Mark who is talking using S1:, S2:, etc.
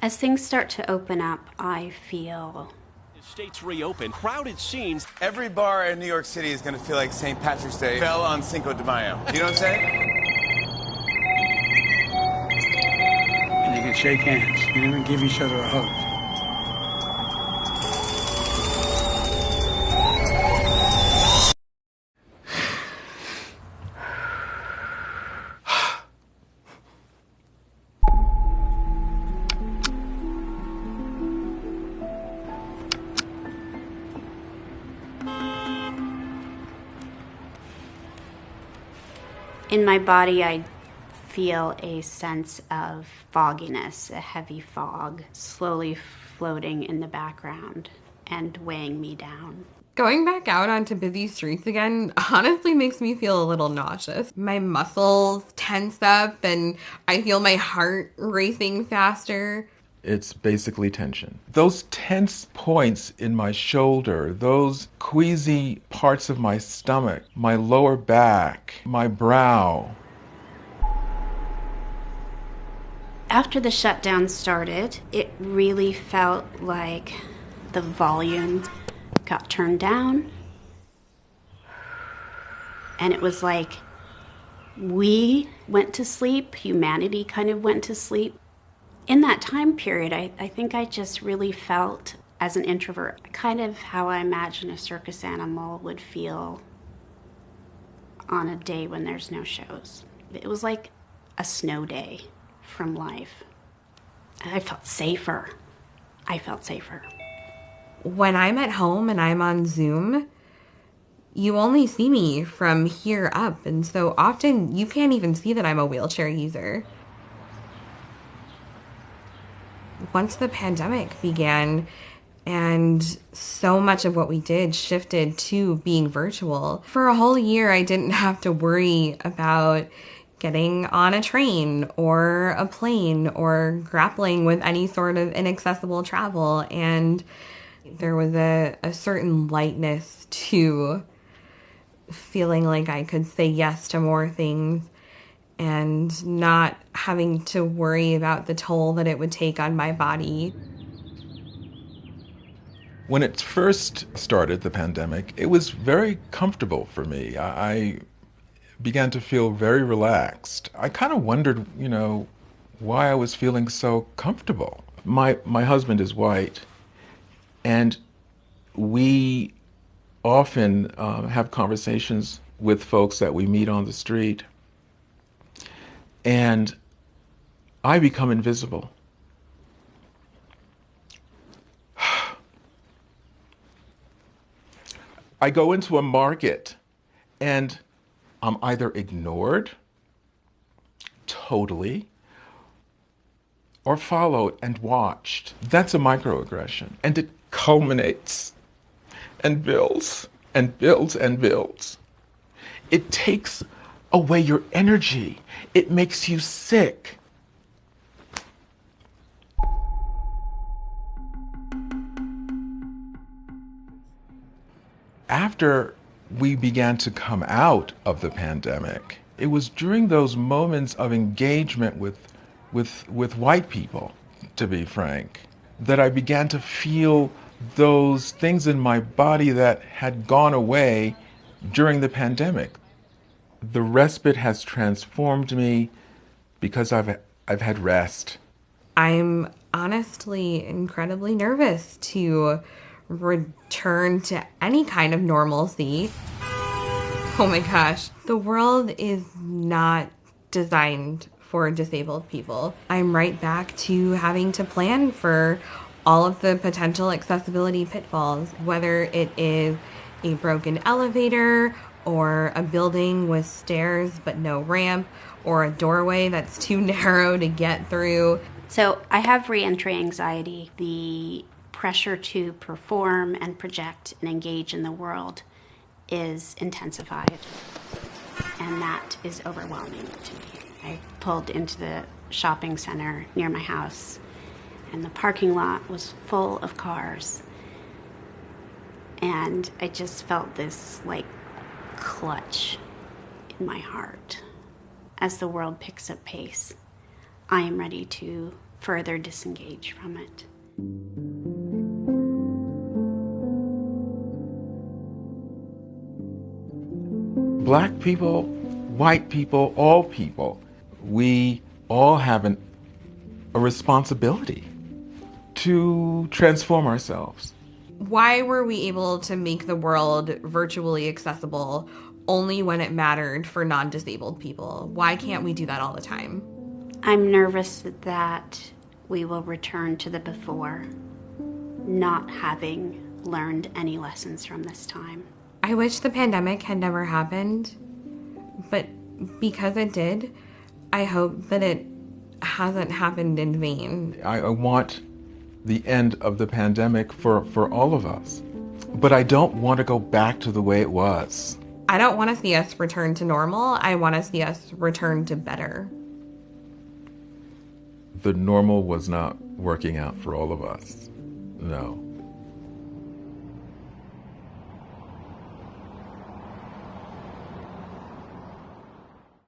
S1: As things start to open up, I feel...
S2: States reopen, crowded scenes.
S3: Every bar in New York City is going to feel like St. Patrick's Day fell on Cinco de Mayo. You know what I'm saying?
S4: And you can shake hands. You can even give each other a hug.
S1: In my body, I feel a sense of fogginess, a heavy fog, slowly floating in the background and weighing me down.
S5: Going back out onto busy streets again honestly makes me feel a little nauseous. My muscles tense up and I feel my heart racing faster.
S6: It's basically tension. Those tense points in my shoulder, those queasy parts of my stomach, my lower back, my brow.
S1: After the shutdown started, it really felt like the volume got turned down. And it was like we went to sleep, humanity kind of went to sleep. In that time period, I think I just really felt, as an introvert, kind of how I imagine a circus animal would feel on a day when there's no shows. It was like a snow day from life. I felt safer.
S5: When I'm at home and I'm on Zoom, you only see me from here up, and so often you can't even see that I'm a wheelchair user. Once the pandemic began and so much of what we did shifted to being virtual, for a whole year I didn't have to worry about getting on a train or a plane or grappling with any sort of inaccessible travel. And there was a certain lightness to feeling like I could say yes to more things and not having to worry about the toll that it would take on my body.
S6: When it first started, the pandemic, it was very comfortable for me. I began to feel very relaxed. I kind of wondered, why I was feeling so comfortable. My husband is white, and we often have conversations with folks that we meet on the street. And I become invisible. I go into a market and I'm either ignored totally or followed and watched. That's a microaggression. And it culminates and builds and builds and builds. It takes away your energy. It makes you sick. After we began to come out of the pandemic, it was during those moments of engagement with white people, to be frank, that I began to feel those things in my body that had gone away during the pandemic. The respite has transformed me because I've had rest.
S5: I'm honestly incredibly nervous to return to any kind of normalcy. Oh my gosh, the world is not designed for disabled people. I'm right back to having to plan for all of the potential accessibility pitfalls, whether it is a broken elevator or a building with stairs but no ramp, or a doorway that's too narrow to get through.
S1: So I have re-entry anxiety. The pressure to perform and project and engage in the world is intensified, and that is overwhelming to me. I pulled into the shopping center near my house, and the parking lot was full of cars, and I just felt this clutch my heart. As the world picks up pace, I am ready to further disengage from it.
S6: Black people, white people, all people, we all have a responsibility to transform ourselves.
S5: Why were we able to make the world virtually accessible only when it mattered for non-disabled people? Why can't we do that all the time?
S1: I'm nervous that we will return to the before, not having learned any lessons from this time.
S5: I wish the pandemic had never happened, but because it did, I hope that it hasn't happened in vain.
S6: I want the end of the pandemic for all of us, but I don't want to go back to the way it was.
S5: I don't want to see us return to normal. I want to see us return to better.
S6: The normal was not working out for all of us. No.